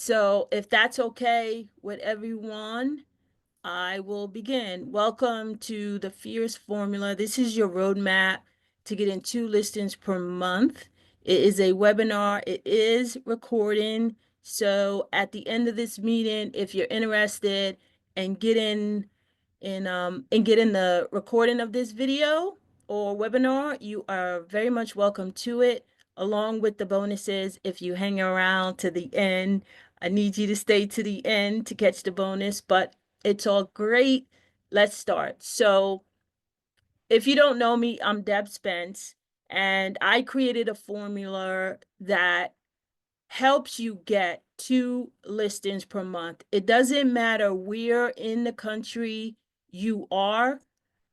So if that's okay with everyone, I will begin. Welcome to the Fierce Formula. This is your roadmap to getting 2 listings per month. It is a webinar. It is recording. So at the end of this meeting, if you're interested in getting the recording of this video or webinar, you are very much welcome to it, along with the bonuses. If you hang around to the end, I need you to stay to the end to catch the bonus, but it's all great. Let's start. So if you don't know me, I'm Deb Spence, and I created a formula that helps you get 2 listings per month. It doesn't matter where in the country you are.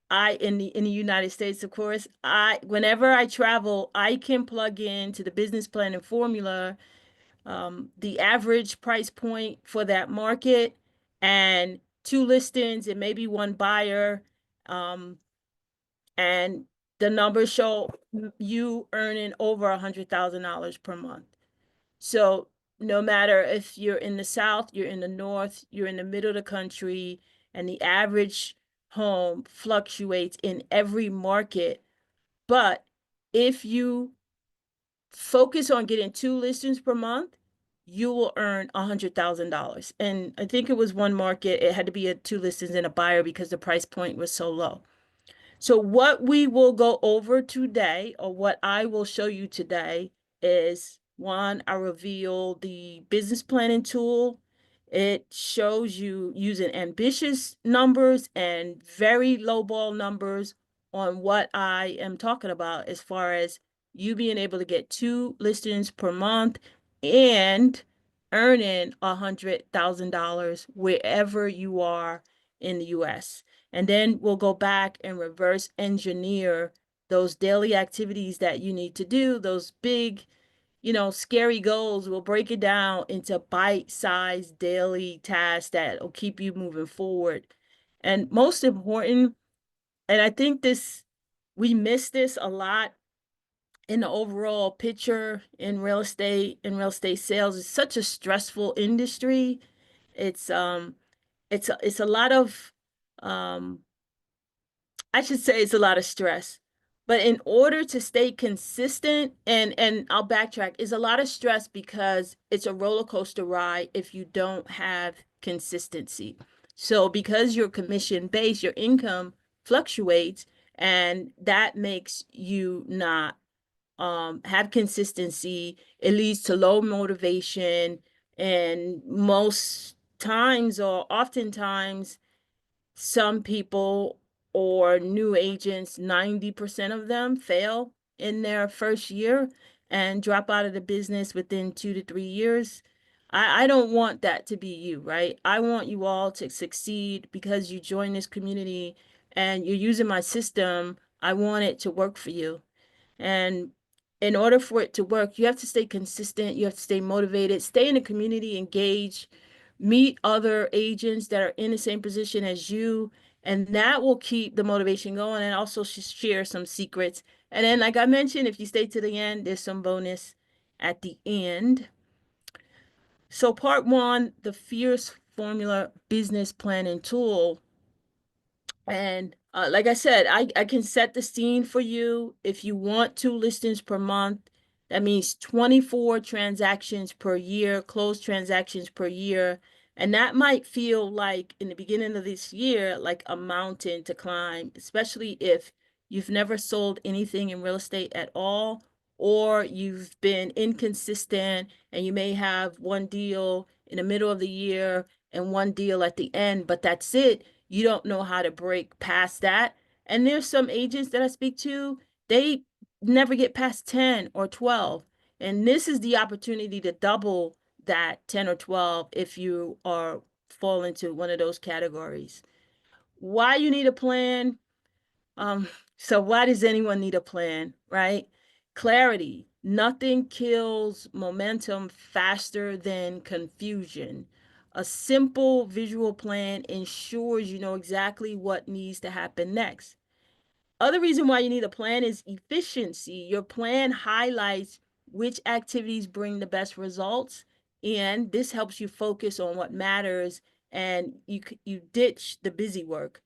In the United States, of course, whenever I travel, I can plug into the business planning formula, the average price point for that market, and 2 listings and maybe one buyer, um, and the numbers show you earning over $100,000 per month. So no matter if you're in the South, you're in the North, you're in the middle of the country, and the average home fluctuates in every market. But if you focus on getting 2 listings per month, you will earn $100,000. And I think it was one market, it had to be 2 listings and a buyer because the price point was so low. So what we will go over today, or what I will show you today, is one, I reveal the business planning tool. It shows you using ambitious numbers and very low ball numbers on what I am talking about as far as you being able to get 2 listings per month and earning $100,000 wherever you are in the US. And then we'll go back and reverse engineer those daily activities that you need to do, those big, scary goals. We'll break it down into bite-sized daily tasks that will keep you moving forward. And most important, and I think we miss this a lot in the overall picture in real estate sales. It's such a stressful industry. It's a lot of, um, I should say it's a lot of stress. But in order to stay consistent, and I'll backtrack, is a lot of stress because it's a roller coaster ride if you don't have consistency. So because you're commission based, your income fluctuates, and that makes you not have consistency. It leads to low motivation, and most times or oftentimes some people or new agents, 90% of them fail in their first year and drop out of the business within 2 to 3 years. I don't want that to be you, right? I want you all to succeed because you join this community and you're using my system. I want it to work for you. And in order for it to work, you have to stay consistent, you have to stay motivated, stay in the community, engage, meet other agents that are in the same position as you, and that will keep the motivation going, and also share some secrets. And then, like I mentioned, if you stay to the end, there's some bonus at the end. So part one, the Fierce Formula business planning tool. And like I said, I can set the scene for you. If you want 2 listings per month, that means 24 transactions per year, closed transactions per year. And that might feel like in the beginning of this year, like a mountain to climb, especially if you've never sold anything in real estate at all, or you've been inconsistent and you may have one deal in the middle of the year and one deal at the end, but that's it. You don't know how to break past that. And there's some agents that I speak to, they never get past 10 or 12. And this is the opportunity to double that 10 or 12 if you are fall into one of those categories. Why you need a plan? Um, so why does anyone need a plan, right? Clarity. Nothing kills momentum faster than confusion. A simple visual plan ensures you know exactly what needs to happen next. Other reason why you need a plan is efficiency. Your plan highlights which activities bring the best results And this helps you focus on what matters, and you ditch the busy work.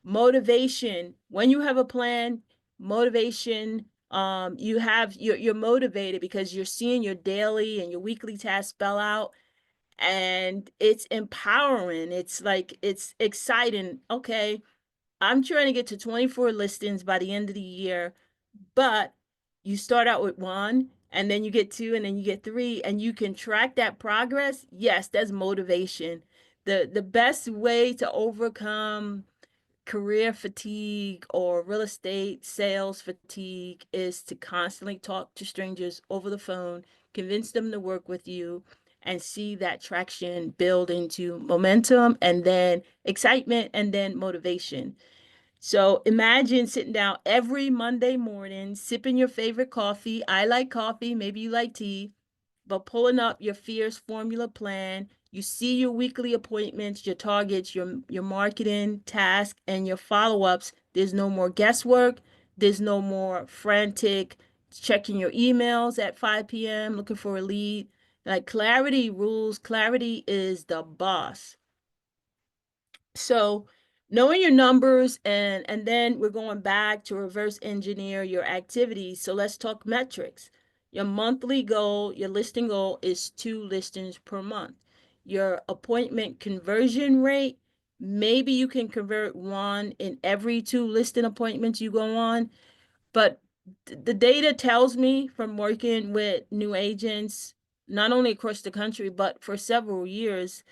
Motivation, when you have a plan, motivation, you're motivated because you're seeing your daily and your weekly tasks spell out, and it's empowering. It's like it's exciting. Okay, I'm trying to get to 24 listings by the end of the year, but you start out with one, and then you get two, and then you get three, and you can track that progress. Yes, that's motivation. The best way to overcome career fatigue or real estate sales fatigue is to constantly talk to strangers over the phone, convince them to work with you, and see that traction build into momentum, and then excitement, and then motivation. So imagine sitting down every Monday morning, sipping your favorite coffee. I like coffee, maybe you like tea, but pulling up your fierce formula plan. You see your weekly appointments, your targets, your marketing task, and your follow-ups. There's no more guesswork. There's no more frantic checking your emails at 5 p.m. looking for a lead. Like, clarity rules. Clarity is the boss. So knowing your numbers, and then we're going back to reverse engineer your activities. So let's talk metrics. Your monthly goal, your listing goal is 2 listings per month. Your appointment conversion rate, maybe you can convert one in every 2 listing appointments you go on, but the data tells me from working with new agents, not only across the country, but for several years,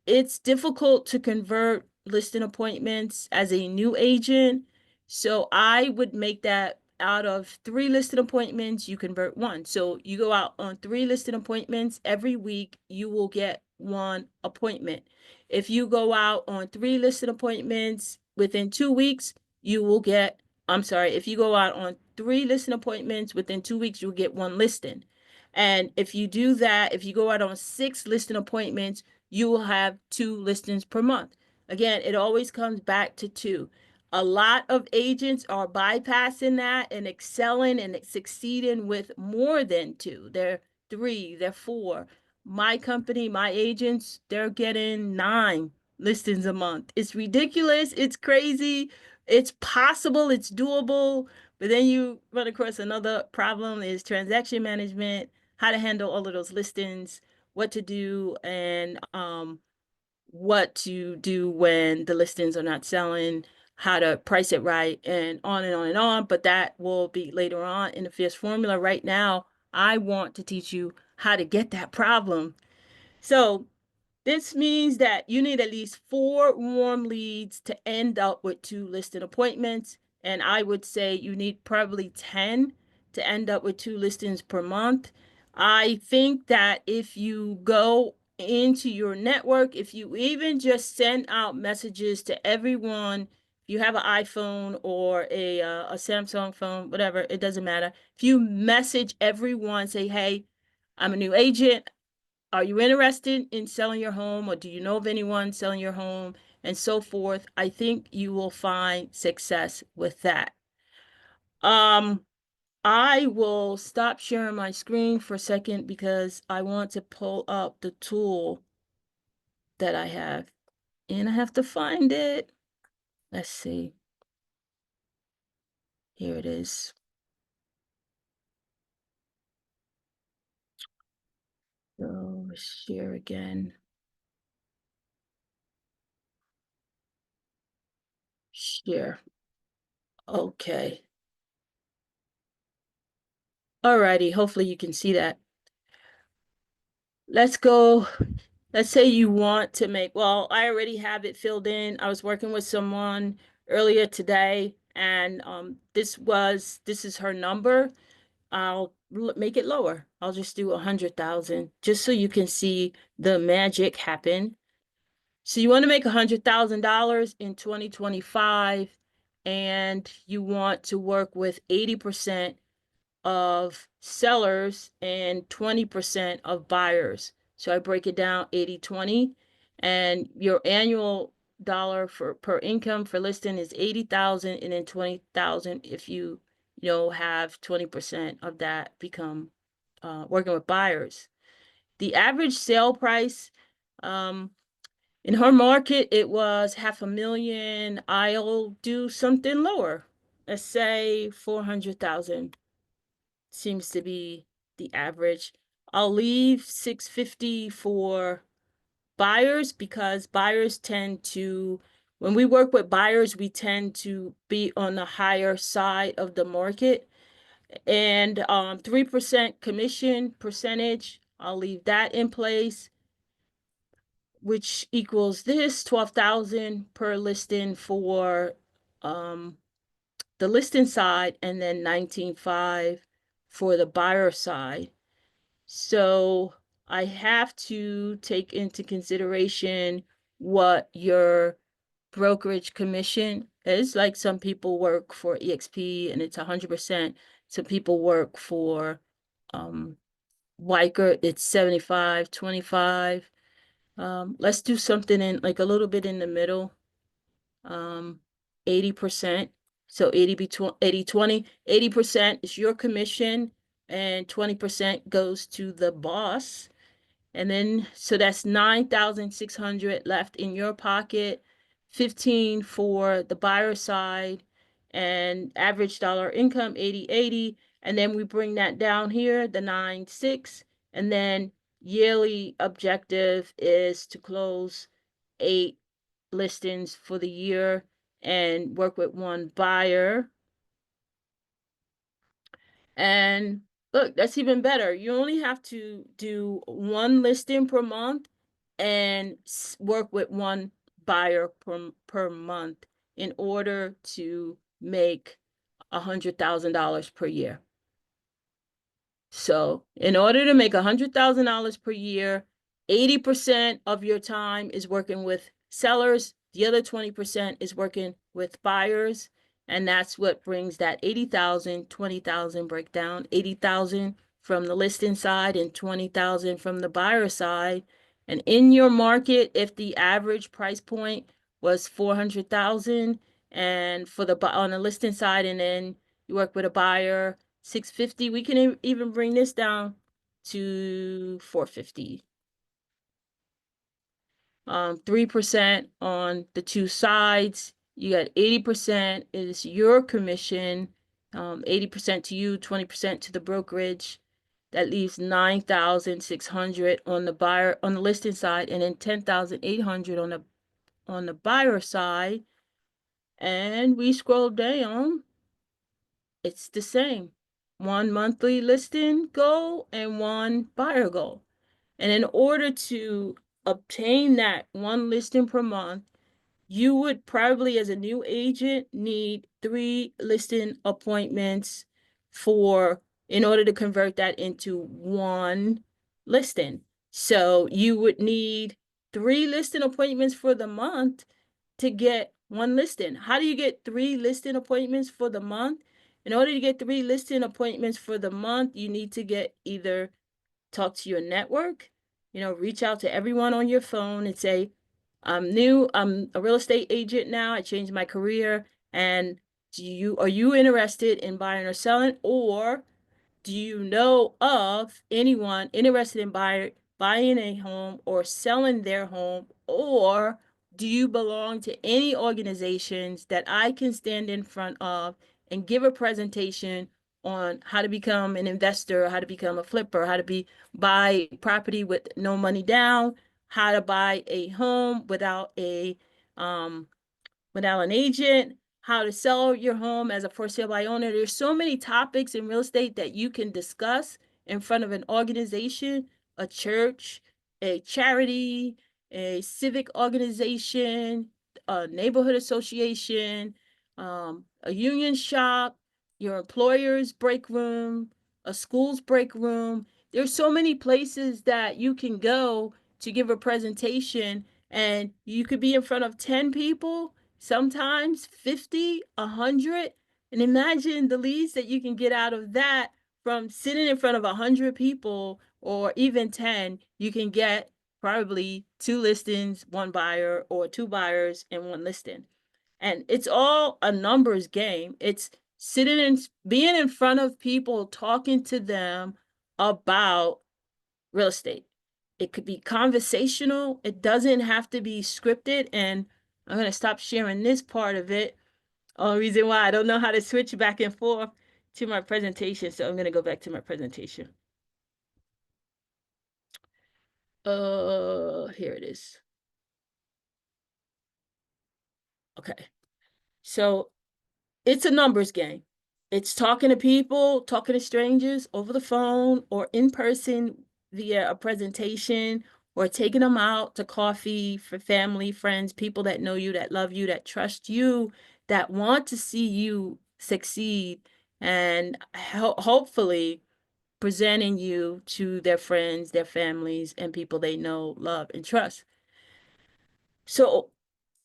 it's difficult to convert listing appointments as a new agent. So I would make that out of 3 listing appointments, you convert one. So you go out on 3 listing appointments every week, you will get one appointment. If you go out on 3 listing appointments within 2 weeks, you will get, I'm sorry, if you go out on 3 listing appointments within 2 weeks, you'll get one listing. And if you do that, if you go out on 6 listing appointments, you will have 2 listings per month. Again, it always comes back to two. A lot of agents are bypassing that and excelling and succeeding with more than two. They're 3, they're 4. My company, my agents, they're getting 9 listings a month. It's ridiculous. It's crazy. It's possible. It's doable. But then you run across another problem is transaction management, how to handle all of those listings, what to do, and what to do when the listings are not selling, how to price it right, and on and on and on. But that will be later on in the fierce formula. Right now, I want to teach you how to get that problem. So this means that you need at least 4 warm leads to end up with 2 listed appointments. And I would say you need probably 10 to end up with 2 listings per month. I think that if you go into your network, if you even just send out messages to everyone, if you have an iPhone or a Samsung phone, whatever, it doesn't matter. If you message everyone, say, hey, I'm a new agent. Are you interested in selling your home, or do you know of anyone selling your home, and so forth? I think you will find success with that. Um, I will stop sharing my screen for a second because I want to pull up the tool that I have, and I have to find it. Let's see. Here it is. So share again. Share. Okay. Alrighty. Hopefully you can see that. Let's go. Let's say you want to make, well, I already have it filled in. I was working with someone earlier today, and this is her number. I'll make it lower. I'll just do 100,000 just so you can see the magic happen. So you want to make $100,000 in 2025, and you want to work with 80% of sellers and 20% of buyers. So I break it down 80-20, and your annual dollar for per income for listing is 80,000, and then 20,000 if you have 20% of that become working with buyers. the average sale price, um, in her market, it was 500,000. I'll do something lower. Let's say 400,000 seems to be the average. I'll leave 650 for buyers because buyers tend to, when we work with buyers, we tend to be on the higher side of the market. And 3% commission percentage, I'll leave that in place, which equals this 12,000 per listing for the listing side, and then 19,500 for the buyer side. So I have to take into consideration what your brokerage commission is. Like some people work for EXP and it's 100%. Some people work for Weicker, it's 75, 25. Let's do something in like a little bit in the middle. 80%. So 80 20. 80% is your commission and 20% goes to the boss. And then so that's 9,600 left in your pocket, 15 for the buyer side, and average dollar income 80. And then we bring that down here, the 9,600, and then yearly objective is to close 8 listings for the year and work with 1 buyer. And look, that's even better. You only have to do 1 listing per month and work with 1 buyer per month in order to make $100,000 per year. So in order to make $100,000 per year, 80% of your time is working with sellers. The other 20% is working with buyers. And that's what brings that 80,000, 20,000 breakdown, 80,000 from the listing side and 20,000 from the buyer side. And in your market, if the average price point was 400,000 and for the on the listing side, and then you work with a buyer 650, we can even bring this down to 450. 3% on the 2 sides. You got 80% is your commission, 80% to you, 20% to the brokerage. That leaves 9,600 on the buyer on the listing side, and then 10,800 on the buyer side. And we scroll down, it's the same. 1 monthly listing goal and 1 buyer goal. And in order to obtain that 1 listing per month, you would probably, as a new agent, need 3 listing appointments in order to convert that into 1 listing. So you would need 3 listing appointments for the month to get 1 listing. How do you get 3 listing appointments for the month? In order to get 3 listing appointments for the month, you need to get either talk to your network, reach out to everyone on your phone and say, I'm new, I'm a real estate agent now, I changed my career, and are you interested in buying or selling, or do you know of anyone interested in buying a home or selling their home, or do you belong to any organizations that I can stand in front of and give a presentation on how to become an investor, how to become a flipper, how to buy property with no money down, how to buy a home without an agent, how to sell your home as a for sale by owner. There's so many topics in real estate that you can discuss in front of an organization, a church, a charity, a civic organization, a neighborhood association, a union shop, your employer's break room, a school's break room. There's so many places that you can go to give a presentation, and you could be in front of 10 people, sometimes 50, 100. And imagine the leads that you can get out of that from sitting in front of 100 people, or even 10. You can get probably 2 listings, 1 buyer, or 2 buyers and 1 listing. And it's all a numbers game. It's sitting and being in front of people, talking to them about real estate. It could be conversational. It doesn't have to be scripted. And I'm going to stop sharing this part of it. Only reason why I don't know how to switch back and forth to my presentation. So I'm going to go back to my presentation. Here it is. Okay. So it's a numbers game. It's talking to people, talking to strangers over the phone or in person via a presentation, or taking them out to coffee for family, friends, people that know you, that love you, that trust you, that want to see you succeed, and hopefully presenting you to their friends, their families, and people they know, love, and trust. So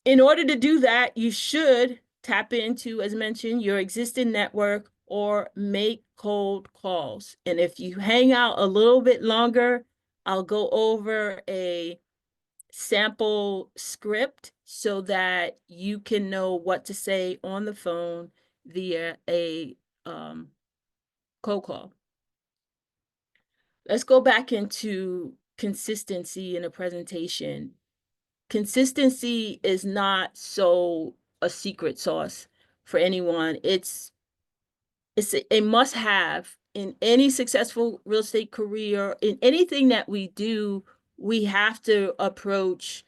in order to do that, you should tap into, as mentioned, your existing network or make cold calls. And if you hang out a little bit longer, I'll go over a sample script so that you can know what to say on the phone via a cold call. Let's go back into consistency in a presentation. Consistency is not so a secret sauce for anyone. It's a must have in any successful real estate career. In anything that we do, we have to approach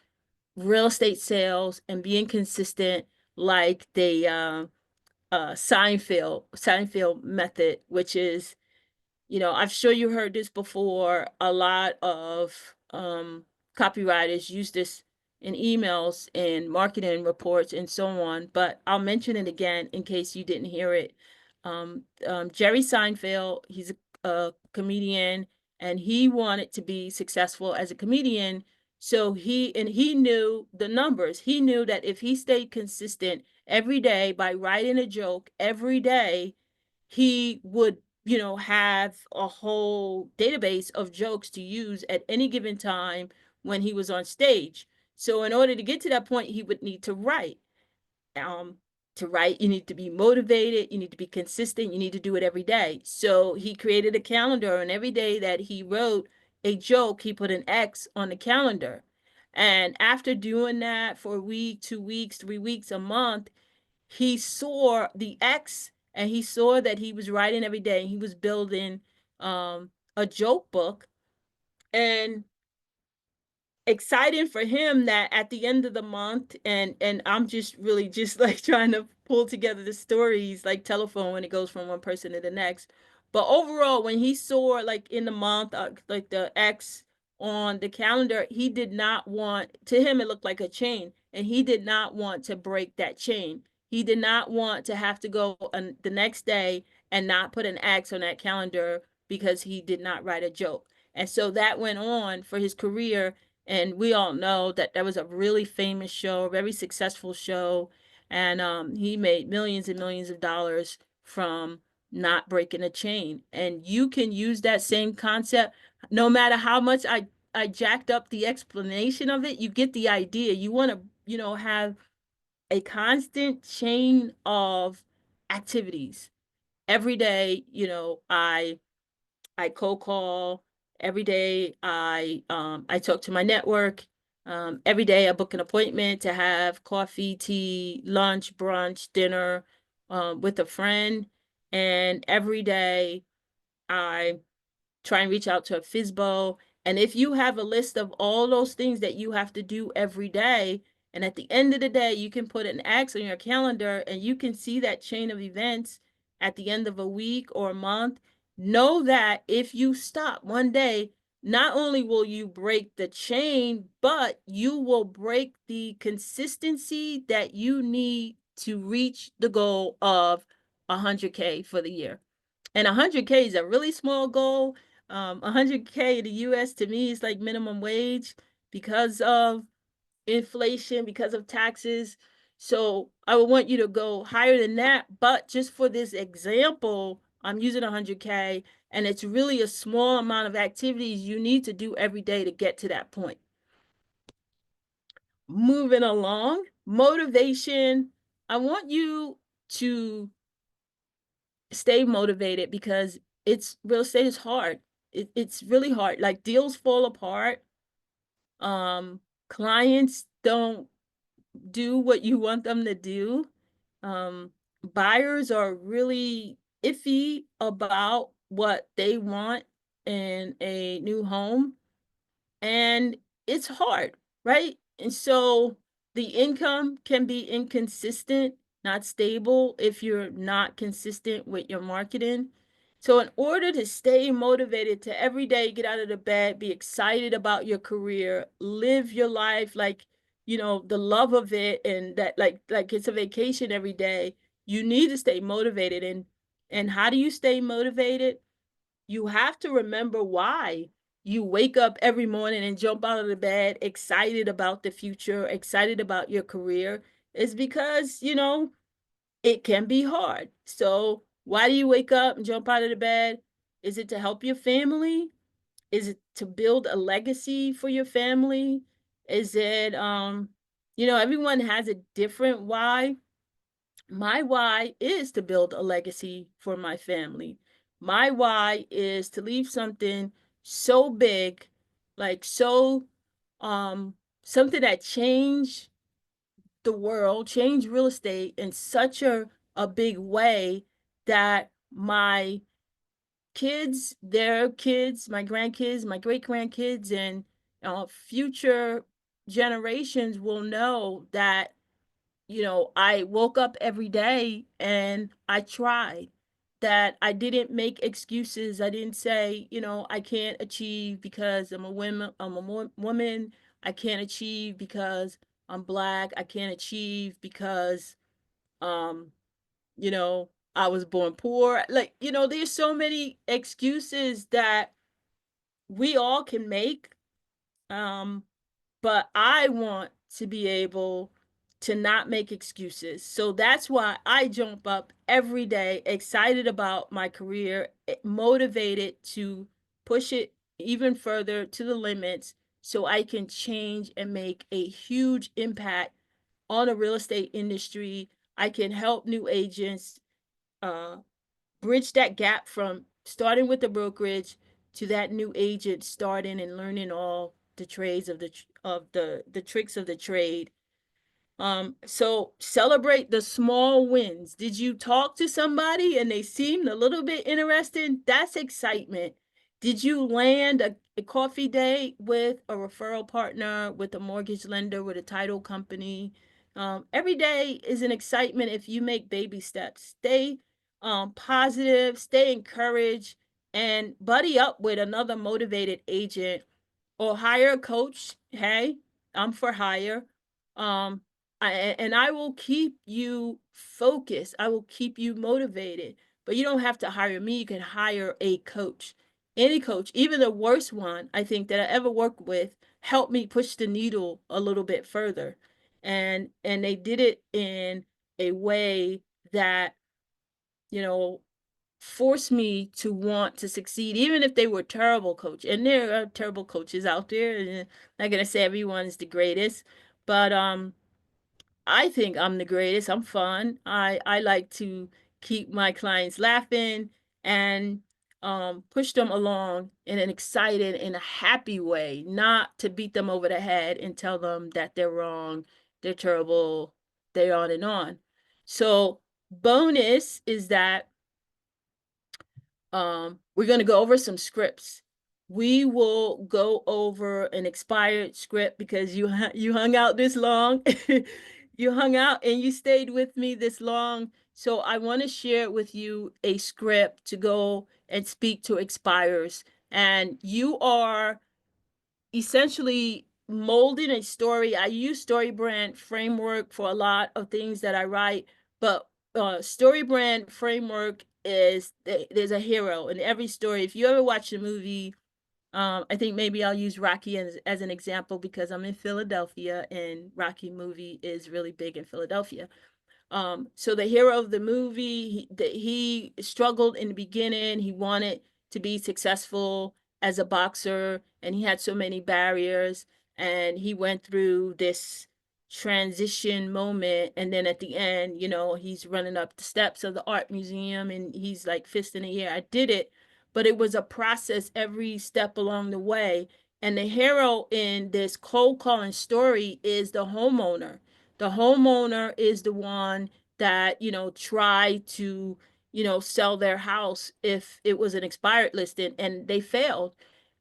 real estate sales and being consistent like the Seinfeld method, which is, I'm sure you heard this before. A lot of copywriters use this in emails and marketing reports and so on, but I'll mention it again in case you didn't hear it. Jerry Seinfeld, he's a comedian, and he wanted to be successful as a comedian. So he knew the numbers. He knew that if he stayed consistent every day by writing a joke every day, he would, have a whole database of jokes to use at any given time when he was on stage. So in order to get to that point, he would need to write. Um, to write, you need to be motivated, you need to be consistent, you need to do it every day. So he created a calendar, and every day that he wrote a joke, he put an X on the calendar. And after doing that for a week, 2 weeks, 3 weeks, a month, he saw the X, and he saw that he was writing every day. He was building a joke book, and exciting for him that at the end of the month, and I'm just really just like trying to pull together the stories like telephone when it goes from one person to the next. But overall, when he saw like in the month, like the X on the calendar, he did not want, to him it looked like a chain, and he did not want to break that chain. He did not want to have to go on the next day and not put an X on that calendar because he did not write a joke. And so that went on for his career, and we all know that that was a really famous show, a very successful show. And he made millions and millions of dollars from not breaking a chain. And you can use that same concept no matter how much I jacked up the explanation of it. You get the idea. You want to, have a constant chain of activities. Every day, I cold call every day. I talk to my network. Every day I book an appointment to have coffee, tea, lunch, brunch, dinner with a friend. And every day I try and reach out to a FISBO. And if you have a list of all those things that you have to do every day, and at the end of the day, you can put an X on your calendar and you can see that chain of events at the end of a week or a month, know that if you stop one day, not only will you break the chain, but you will break the consistency that you need to reach the goal of 100K for the year. And 100K is a really small goal. 100K in the US to me is like minimum wage because of inflation, because of taxes. So I would want you to go higher than that. But just for this example, I'm using 100K, and it's really a small amount of activities you need to do every day to get to that point. Moving along, motivation. I want you to stay motivated because real estate is hard. It's really hard. Like deals fall apart. Um, Clients don't do what you want them to do. Um, Buyers are really iffy about what they want in a new home, and it's hard, right? And so the income can be inconsistent, not stable if you're not consistent with your marketing. So, in order to stay motivated to every day get out of the bed, be excited about your career, live your life like, the love of it, and that like it's a vacation every day, you need to stay motivated. And how do you stay motivated? You have to remember why you wake up every morning and jump out of the bed excited about the future, excited about your career. Is because, it can be hard. So, why do you wake up and jump out of the bed? Is it to help your family? Is it to build a legacy for your family? Is it everyone has a different why. My why is to build a legacy for my family. My why is to leave something so big, like so um something that changed the world, changed real estate in such a big way that my kids, their kids, my grandkids, my great grandkids, and future generations will know that I woke up every day and I tried, that I didn't make excuses. I didn't say, I can't achieve because I'm a woman. I can't achieve because I'm black. I can't achieve because, um, you know, I was born poor. Like, there's so many excuses that we all can make. Um, but I want to be able to not make excuses. So that's why I jump up every day excited about my career, motivated to push it even further to the limits so I can change and make a huge impact on the real estate industry. I can help new agents uh, bridge that gap from starting with the brokerage to that new agent starting and learning all the trades of the tricks of the trade. So celebrate the small wins. Did you talk to somebody and they seemed a little bit interested? That's excitement. Did you land a coffee date with a referral partner, with a mortgage lender, with a title company? Every day is an excitement if you make baby steps. Stay positive, stay encouraged, and buddy up with another motivated agent or hire a coach. Hey, I'm for hire. Um, and I will keep you focused. I will keep you motivated. But you don't have to hire me. You can hire a coach. Any coach, even the worst one, I think that I ever worked with, helped me push the needle a little bit further. And they did it in a way that, you know, forced me to want to succeed, even if they were terrible coach. And there are terrible coaches out there. And I'm not gonna say everyone is the greatest, but I think I'm the greatest. I'm fun. I like to keep my clients laughing and push them along in an excited and a happy way, not to beat them over the head and tell them that they're wrong, they're terrible, they're on and on. So bonus is that we're going to go over some scripts. We will go over an expired script because you hung out this long. You hung out and you stayed with me this long. So I want to share with you a script to go and speak to expires. And you are essentially molding a story. I use StoryBrand framework for a lot of things that I write, but StoryBrand framework is there's a hero in every story. If you ever watch the movie, I think maybe I'll use Rocky as an example because I'm in Philadelphia and Rocky movie is really big in Philadelphia. So the hero of the movie, he struggled in the beginning. He wanted to be successful as a boxer, and he had so many barriers. And he went through this transition moment, and then at the end, he's running up the steps of the art museum, and he's like fist in the air. I did it, but it was a process every step along the way. And the hero in this cold calling story is the homeowner. The homeowner is the one that, tried to, sell their house if it was an expired listing and they failed.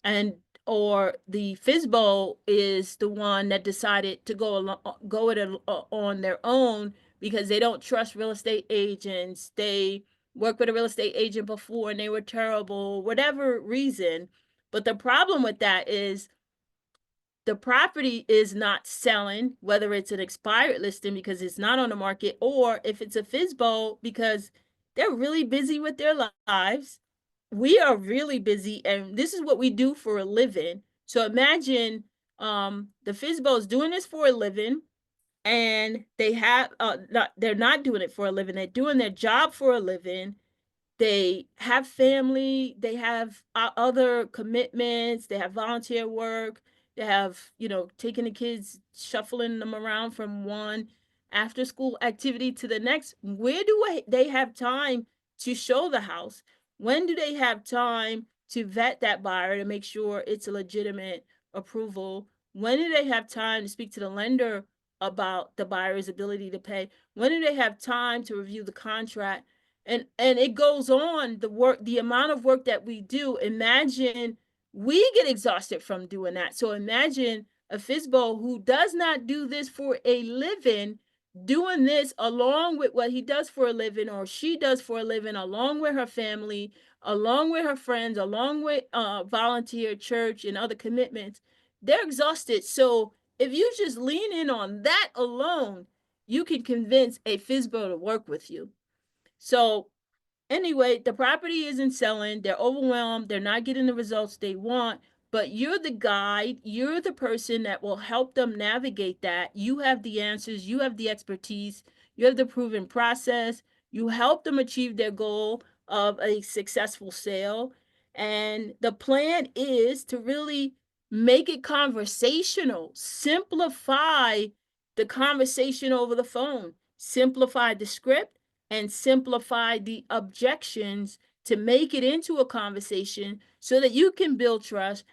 And or the FISBO is the one that decided to go it on their own because they don't trust real estate agents. They worked with a real estate agent before and they were terrible, whatever reason. But the problem with that is the property is not selling, whether it's an expired listing because it's not on the market, or if it's a FISBO because they're really busy with their lives. We are really busy, and this is what we do for a living. So imagine the FISBO is doing this for a living, and they're not doing it for a living. They're doing their job for a living. They have family, they have other commitments, they have volunteer work, they have, taking the kids, shuffling them around from one after school activity to the next. Where do they have time to show the house? When do they have time to vet that buyer to make sure it's a legitimate approval? When do they have time to speak to the lender about the buyer's ability to pay? When do they have time to review the contract? And it goes on, the amount of work that we do. Imagine we get exhausted from doing that. So imagine a FISBO who does not do this for a living, doing this along with what he does for a living or she does for a living, along with her family, along with her friends, along with volunteer church and other commitments. They're exhausted. So if you just lean in on that alone, you can convince a FISBO to work with you. So anyway, the property isn't selling. They're overwhelmed. They're not getting the results they want. But you're the guide. You're the person that will help them navigate that. You have the answers. You have the expertise. You have the proven process. You help them achieve their goal of a successful sale. And the plan is to really make it conversational, simplify the conversation over the phone, simplify the script, and simplify the objections to make it into a conversation so that you can build trust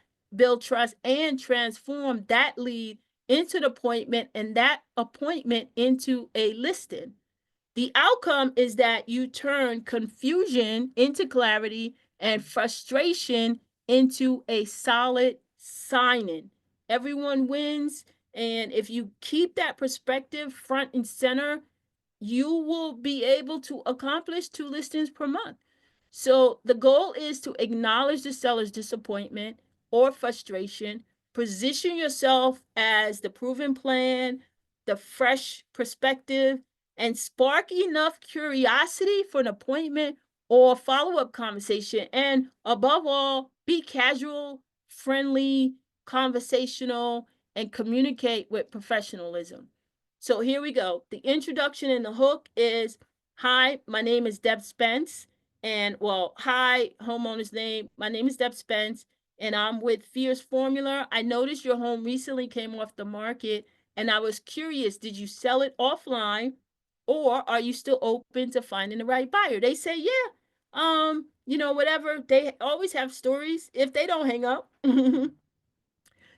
and transform that lead into an appointment and that appointment into a listing. The outcome is that you turn confusion into clarity and frustration into a solid signing. Everyone wins. And if you keep that perspective front and center, you will be able to accomplish 2 listings per month. So the goal is to acknowledge the seller's disappointment or frustration, position yourself as the proven plan, the fresh perspective, and spark enough curiosity for an appointment or follow-up conversation. And above all, be casual, friendly, conversational, and communicate with professionalism. So here we go. The introduction and the hook is, hi, my name is Deb Spence. And well, hi, homeowner's name. My name is Deb Spence, and I'm with Fierce Formula. I noticed your home recently came off the market, and I was curious, did you sell it offline, or are you still open to finding the right buyer? They say, yeah, whatever. They always have stories if they don't hang up.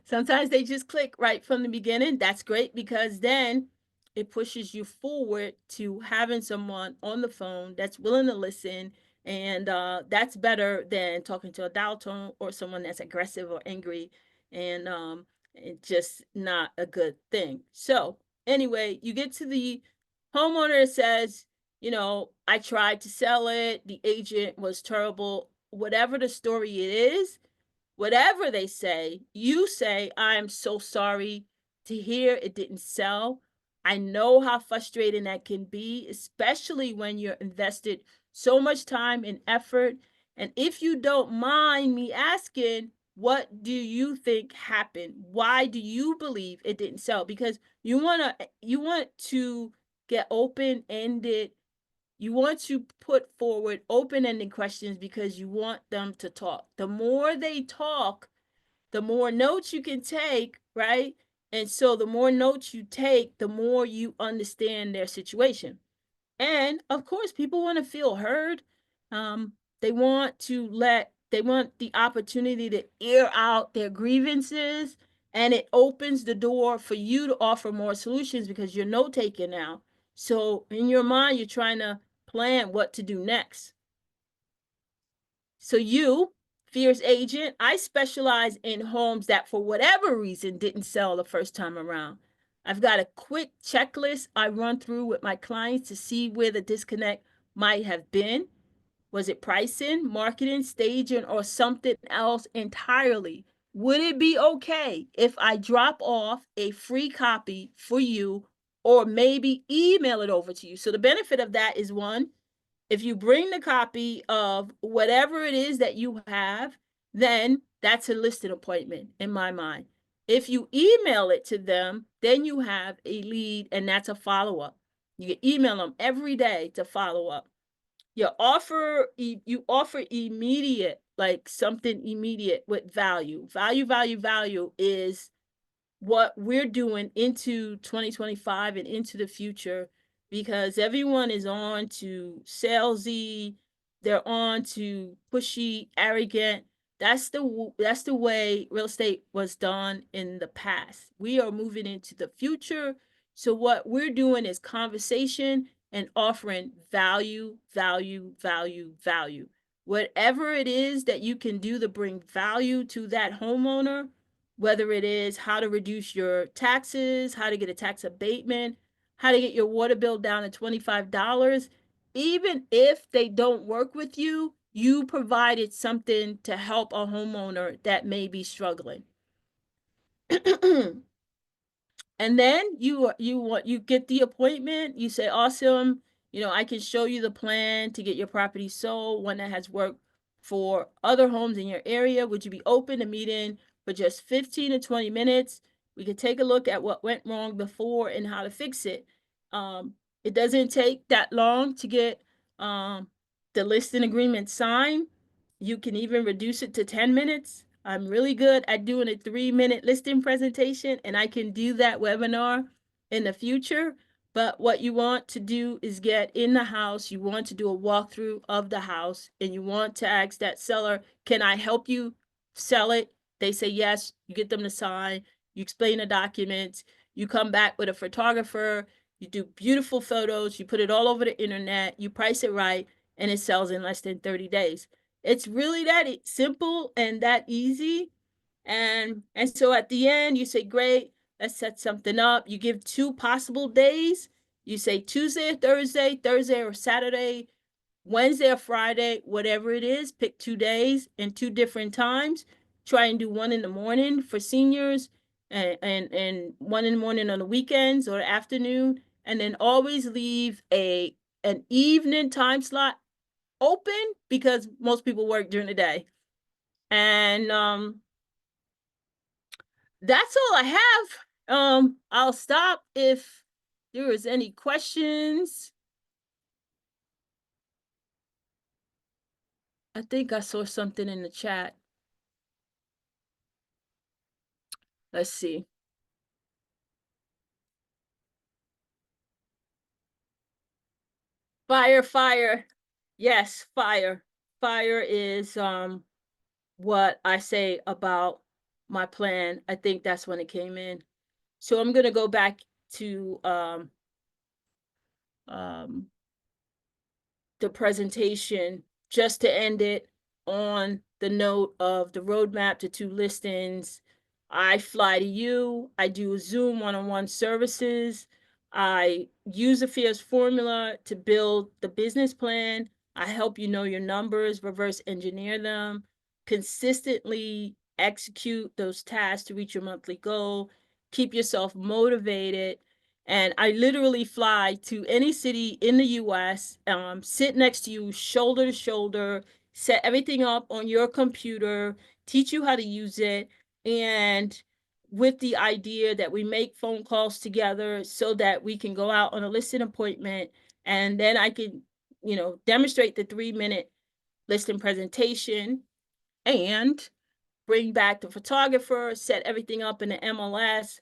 Sometimes they just click right from the beginning. That's great because then it pushes you forward to having someone on the phone that's willing to listen. And that's better than talking to a dial tone or someone that's aggressive or angry. And it's just not a good thing. So, anyway, you get to the homeowner that says, I tried to sell it, the agent was terrible. Whatever the story it is, whatever they say, you say, I'm so sorry to hear it didn't sell. I know how frustrating that can be, especially when you're invested so much time and effort. And if you don't mind me asking, what do you think happened? Why do you believe it didn't sell? Because you want to get open-ended. You want to put forward open-ended questions because you want them to talk. The more they talk, the more notes you can take, right? And so the more notes you take, the more you understand their situation. And of course, people want to feel heard. They want to let They want the opportunity to air out their grievances, and it opens the door for you to offer more solutions because you're note taking now. So in your mind, you're trying to plan what to do next. So you, fierce agent, I specialize in homes that for whatever reason didn't sell the first time around. I've got a quick checklist I run through with my clients to see where the disconnect might have been. Was it pricing, marketing, staging, or something else entirely? Would it be okay if I drop off a free copy for you or maybe email it over to you? So the benefit of that is one, if you bring the copy of whatever it is that you have, then that's a listing appointment in my mind. If you email it to them, then you have a lead and that's a follow up. You can email them every day to follow up. You offer immediate, like something immediate with value. Value is what we're doing into 2025 and into the future because everyone is on to salesy, they're on to pushy, arrogant. That's the way real estate was done in the past. We are moving into the future. So what we're doing is conversation and offering value. Whatever it is that you can do to bring value to that homeowner, whether it is how to reduce your taxes, how to get a tax abatement, how to get your water bill down to $25, even if they don't work with you, you provided something to help a homeowner that may be struggling. And then you get the appointment, you say, awesome, I can show you the plan to get your property sold, one that has worked for other homes in your area. Would you be open to meeting for just 15 to 20 minutes? We could take a look at what went wrong before and how to fix it. It doesn't take that long to get the listing agreement signed. You can even reduce it to 10 minutes. I'm really good at doing a 3-minute listing presentation, and I can do that webinar in the future. But what you want to do is get in the house. You want to do a walkthrough of the house, and you want to ask that seller, can I help you sell it? They say yes. You get them to sign. You explain the documents. You come back with a photographer. You do beautiful photos. You put it all over the internet. You price it right, and it sells in less than 30 days. It's really that simple and that easy. And so at the end, you say, great, let's set something up. You give 2 possible days. You say Tuesday or Thursday or Saturday, Wednesday or Friday, whatever it is, pick 2 days and 2 different times. Try and do one in the morning for seniors and one in the morning on the weekends or the afternoon. And then always leave an evening time slot open because most people work during the day. And that's all I have. I'll stop if there is any questions. I think I saw something in the chat. Let's see. Fire. Yes, fire. Fire is what I say about my plan. I think that's when it came in. So I'm gonna go back to um the presentation just to end it on the note of the roadmap to 2 listings. I fly to you. I do Zoom one-on-one services. I use a FIAS formula to build the business plan. I help you know your numbers, reverse engineer them, consistently execute those tasks to reach your monthly goal, keep yourself motivated, and I literally fly to any city in the US, sit next to you, shoulder to shoulder, set everything up on your computer, teach you how to use it, and with the idea that we make phone calls together so that we can go out on a listing appointment, and then I can, demonstrate the 3-minute listing presentation and bring back the photographer, set everything up in the MLS.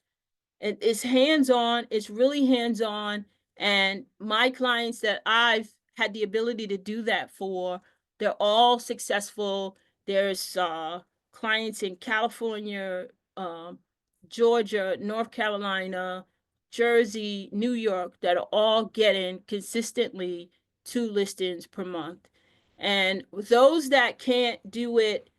It's hands-on. It's really hands-on. And my clients that I've had the ability to do that for, they're all successful. There's clients in California, um, Georgia, North Carolina, Jersey, New York that are all getting consistently 2 listings per month. And those that can't do it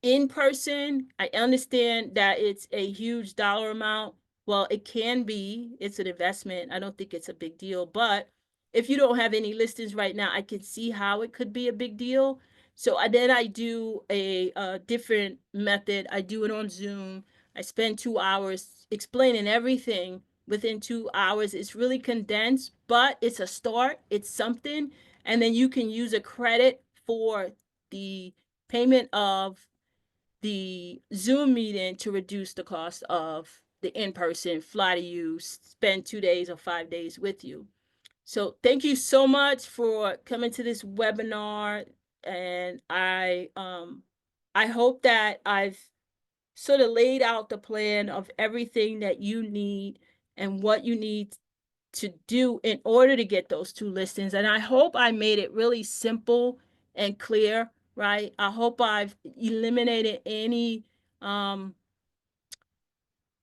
in person, I understand that it's a huge dollar amount. Well, it can be, it's an investment. I don't think it's a big deal. But if you don't have any listings right now, I can see how it could be a big deal. So then I do a different method. I do it on Zoom. I spend 2 hours explaining everything within 2 hours. It's really condensed, but it's a start. It's something. And then you can use a credit for the payment of the Zoom meeting to reduce the cost of the in-person, fly to you, spend 2 days or 5 days with you. So thank you so much for coming to this webinar. And I hope that I've sort of laid out the plan of everything that you need and what you need to do in order to get those 2 listings. And I hope I made it really simple and clear, right? I hope I've eliminated um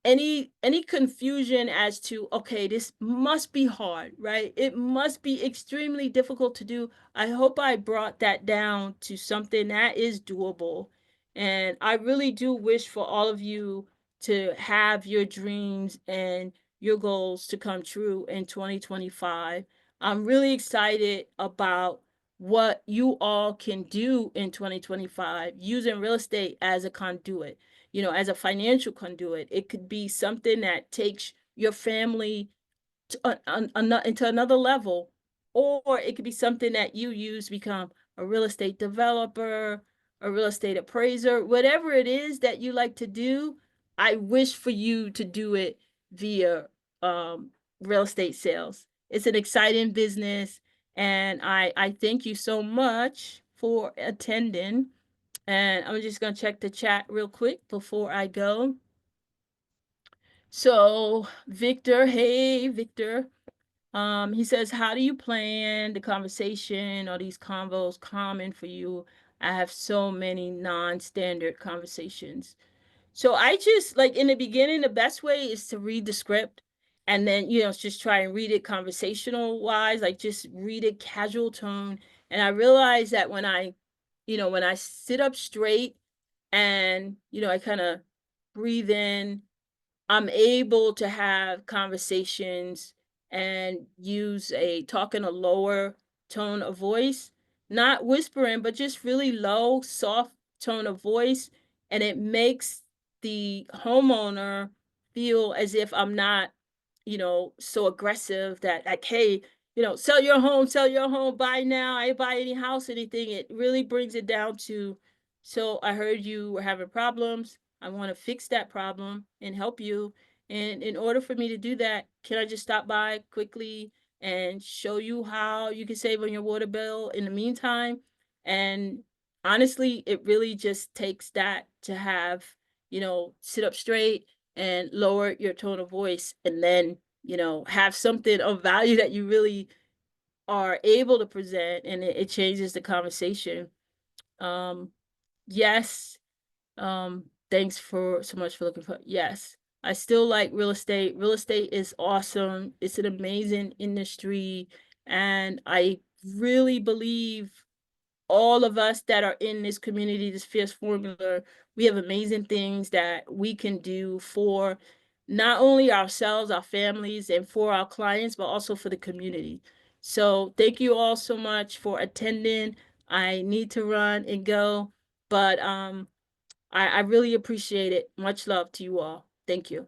any confusion as to, okay, this must be hard, right? It must be extremely difficult to do. I hope I brought that down to something that is doable. And I really do wish for all of you to have your dreams and your goals to come true in 2025. I'm really excited about what you all can do in 2025 using real estate as a conduit, as a financial conduit. It could be something that takes your family into another level, or it could be something that you use to become a real estate developer, a real estate appraiser, whatever it is that you like to do. I wish for you to do it via um, real estate sales. It's an exciting business, and I thank you so much for attending. And I'm just going to check the chat real quick before I go. So Victor, hey, Victor. He says, how do you plan the conversation? Are these convos common for you? I have so many non-standard conversations. So I just, like, in the beginning, the best way is to read the script and then, just try and read it conversational wise, like just read it casual tone. And I realized that when I sit up straight and, I kind of breathe in, I'm able to have conversations and talk in a lower tone of voice, not whispering, but just really low, soft tone of voice. And it makes the homeowner feel as if I'm not, so aggressive that, like, hey, sell your home, buy now, I buy any house, anything. It really brings it down to, so I heard you were having problems. I want to fix that problem and help you. And in order for me to do that, can I just stop by quickly and show you how you can save on your water bill in the meantime? And honestly, it really just takes that to have, sit up straight and lower your tone of voice, and then, have something of value that you really are able to present, and it changes the conversation. Um, yes. Thanks for so much for looking for. Yes, I still like real estate. Real estate is awesome. It's an amazing industry. And I really believe all of us that are in this community, this fierce formula, we have amazing things that we can do for not only ourselves, our families, and for our clients, but also for the community. So thank you all so much for attending. I need to run and go, but I really appreciate it. Much love to you all. Thank you.